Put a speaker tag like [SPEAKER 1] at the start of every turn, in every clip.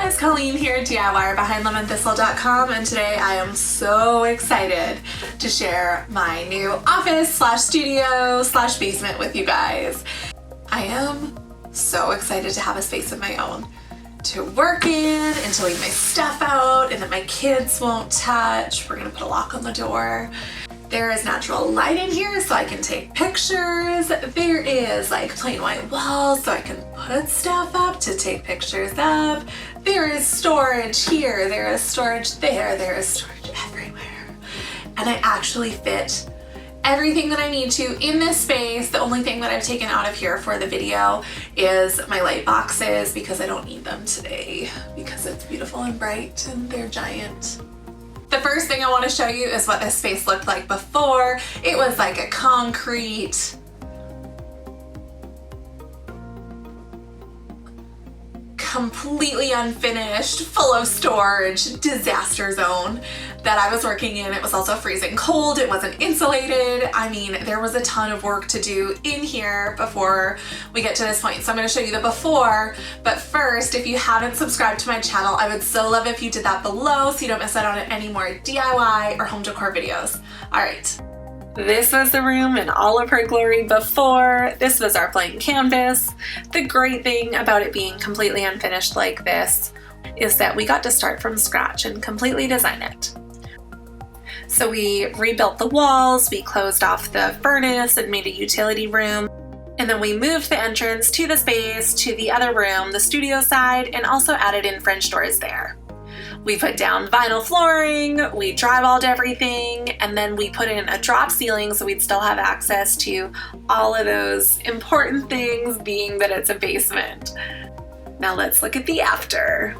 [SPEAKER 1] guys, Colleen here, DIYer behind LemonThistle.com, and today I am so excited to share my new office slash studio slash basement with you guys. I am so excited to have a space of my own to work in and to leave my stuff out and that my kids won't touch. We're gonna put a lock on the door. There is natural light in here so I can take pictures. There is like plain white walls so I can put stuff up to take pictures of. There is storage here, there is storage there, there is storage everywhere. And I actually fit everything that I need to in this space. The only thing that I've taken out of here for the video is my light boxes because I don't need them today because it's beautiful and bright and they're giant. The first thing I want to show you is what this space looked like before. It was like a concrete, completely unfinished, full of storage, disaster zone that I was working in. It was also freezing cold. It wasn't insulated. I mean, there was a ton of work to do in here before we get to this point. So I'm going to show you the before, but first, if you haven't subscribed to my channel, I would so love if you did that below so you don't miss out on any more DIY or home decor videos. All right. This was the room in all of her glory before. This was our blank canvas. The great thing about it being completely unfinished like this is that we got to start from scratch and completely design it. So we rebuilt the walls, we closed off the furnace and made a utility room, and then we moved the entrance to the space to the other room, the studio side, and also added in French doors there. We put down vinyl flooring, we drywalled everything, and then we put in a drop ceiling so we'd still have access to all of those important things, being that it's a basement. Now let's look at the after.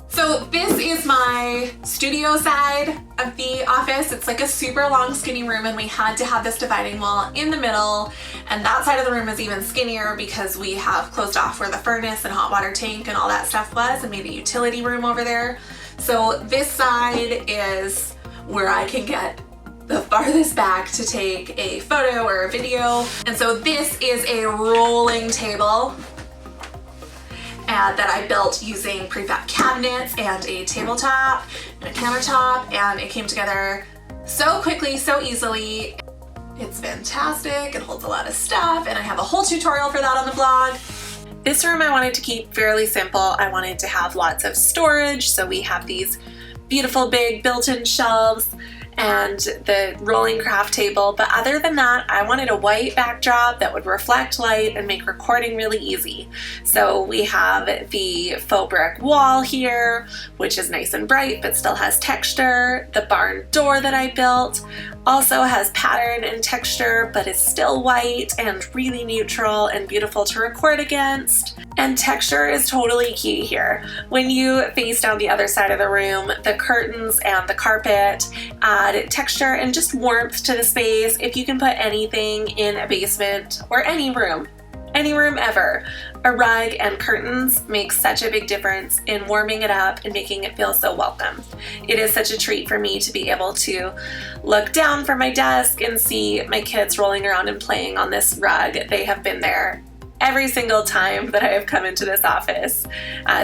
[SPEAKER 1] So this is my studio side of the office. It's like a super long skinny room and we had to have this dividing wall in the middle, and that side of the room is even skinnier because we have closed off where the furnace and hot water tank and all that stuff was and made a utility room over there. So this side is where I can get the farthest back to take a photo or a video. And so this is a rolling table that I built using prefab cabinets and a tabletop and a countertop, and it came together so quickly, so easily. It's fantastic, it holds a lot of stuff, and I have a whole tutorial for that on the blog. This room I wanted to keep fairly simple. I wanted to have lots of storage, so we have these beautiful big built-in shelves and the rolling craft table, but other than that, I wanted a white backdrop that would reflect light and make recording really easy. So we have the faux brick wall here, which is nice and bright but still has texture. The barn door that I built also has pattern and texture but is still white and really neutral and beautiful to record against. And texture is totally key here. When you face down the other side of the room, the curtains and the carpet add texture and just warmth to the space. If you can put anything in a basement or any room ever, a rug and curtains make such a big difference in warming it up and making it feel so welcome. It is such a treat for me to be able to look down from my desk and see my kids rolling around and playing on this rug. They have been there every single time that I have come into this office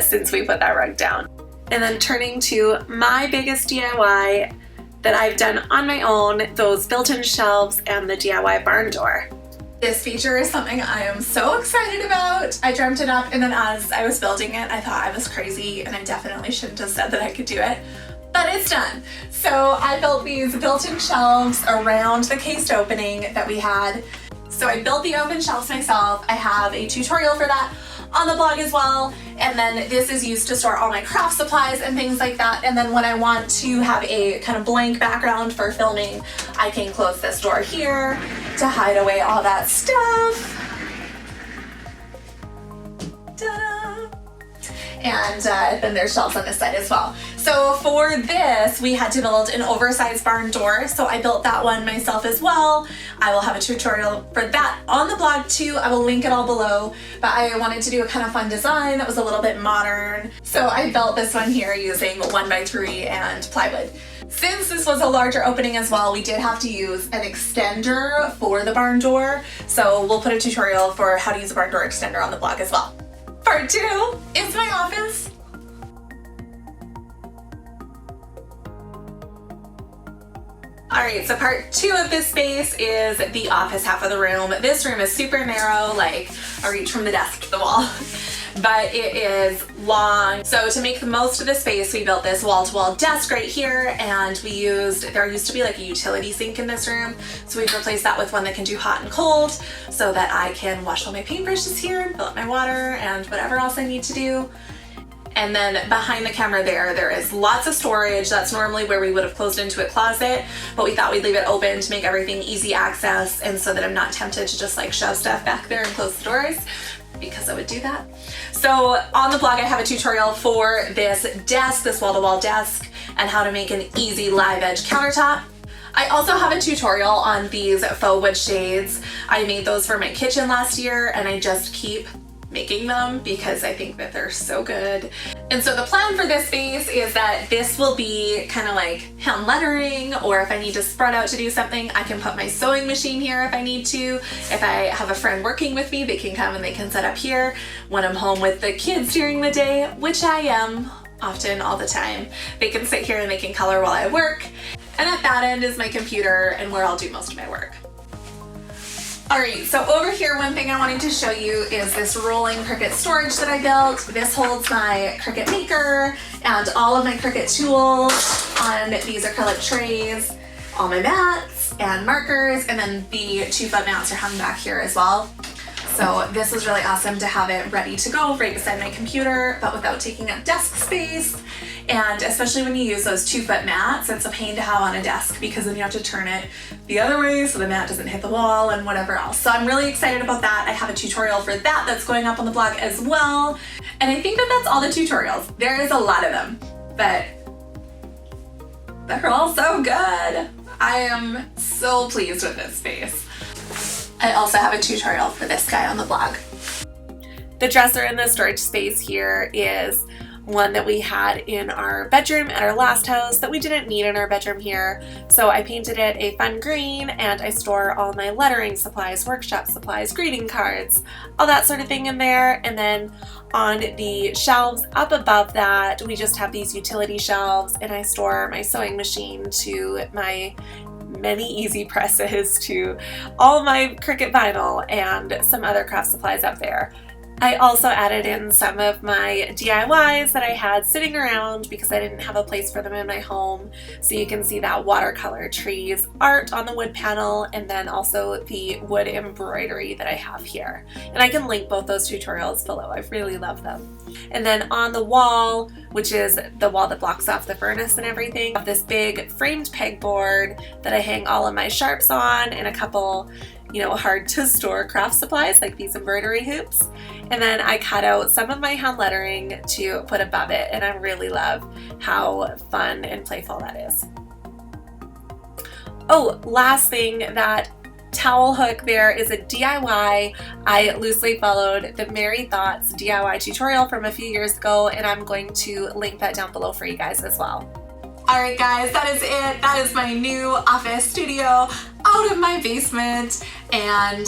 [SPEAKER 1] since we put that rug down. And then turning to my biggest DIY that I've done on my own, those built-in shelves and the DIY barn door. This feature is something I am so excited about. I dreamt it up, and then as I was building it, I thought I was crazy and I definitely shouldn't have said that I could do it, but it's done. So I built these built-in shelves around the cased opening that we had. So I built the open shelves myself. I have a tutorial for that on the blog as well. And then this is used to store all my craft supplies and things like that. And then when I want to have a kind of blank background for filming, I can close this door here to hide away all that stuff. Ta-da! And then there's shelves on this side as well. So for this, we had to build an oversized barn door, so I built that one myself as well. I will have a tutorial for that on the blog too. I will link it all below, but I wanted to do a kind of fun design that was a little bit modern. So I built this one here using 1x3 and plywood. Since this was a larger opening as well, we did have to use an extender for the barn door. So we'll put a tutorial for how to use a barn door extender on the blog as well. Part 2 is my office. Alright, so part 2 of this space is the office half of the room. This room is super narrow, like a reach from the desk to the wall, but it is long. So to make the most of the space, we built this wall-to-wall desk right here, and there used to be like a utility sink in this room, so we've replaced that with one that can do hot and cold so that I can wash all my paintbrushes here and fill up my water and whatever else I need to do. And then behind the camera there is lots of storage. That's normally where we would have closed into a closet, but we thought we'd leave it open to make everything easy access, and so that I'm not tempted to just like shove stuff back there and close the doors, because I would do that. So on the blog I have a tutorial for this desk, this wall-to-wall desk, and how to make an easy live edge countertop. I also have a tutorial on these faux wood shades. I made those for my kitchen last year, and I just keep making them because I think that they're so good. And so the plan for this space is that this will be kind of like hand lettering, or if I need to spread out to do something, I can put my sewing machine here if I need to. If I have a friend working with me, they can come and they can set up here. When I'm home with the kids during the day, which I am often all the time, they can sit here and they can color while I work. And at that end is my computer and where I'll do most of my work. Alright, so over here, one thing I wanted to show you is this rolling Cricut storage that I built. This holds my Cricut maker and all of my Cricut tools on these acrylic trays, all my mats and markers, and then the 2-foot mats are hung back here as well. So this was really awesome to have it ready to go right beside my computer, but without taking up desk space. And especially when you use those 2-foot mats, it's a pain to have on a desk because then you have to turn it the other way so the mat doesn't hit the wall and whatever else. So I'm really excited about that. I have a tutorial for that that's going up on the blog as well. And I think that that's all the tutorials. There is a lot of them, but they're all so good. I am so pleased with this space. I also have a tutorial for this guy on the blog. The dresser in the storage space here is one that we had in our bedroom at our last house that we didn't need in our bedroom here. So I painted it a fun green, and I store all my lettering supplies, workshop supplies, greeting cards, all that sort of thing in there. And then on the shelves up above that, we just have these utility shelves, and I store my sewing machine, to my many easy presses, to all my Cricut vinyl, and some other craft supplies up there. I also added in some of my DIYs that I had sitting around because I didn't have a place for them in my home. So you can see that watercolor trees art on the wood panel, and then also the wood embroidery that I have here. And I can link both those tutorials below. I really love them. And then on the wall, which is the wall that blocks off the furnace and everything, I have this big framed pegboard that I hang all of my sharps on, and a couple, hard to store craft supplies like these embroidery hoops. And then I cut out some of my hand lettering to put above it, and I really love how fun and playful that is. Oh, last thing, that towel hook there is a DIY. I loosely followed the Merry Thoughts DIY tutorial from a few years ago, and I'm going to link that down below for you guys as well. Alright guys, that is it. That is my new office studio out of my basement, and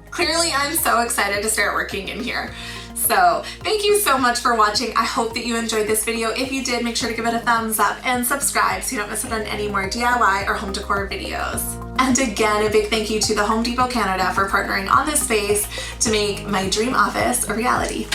[SPEAKER 1] clearly I'm so excited to start working in here. So thank you so much for watching. I hope that you enjoyed this video. If you did, make sure to give it a thumbs up and subscribe so you don't miss out on any more DIY or home decor videos. And again, a big thank you to the Home Depot Canada for partnering on this space to make my dream office a reality.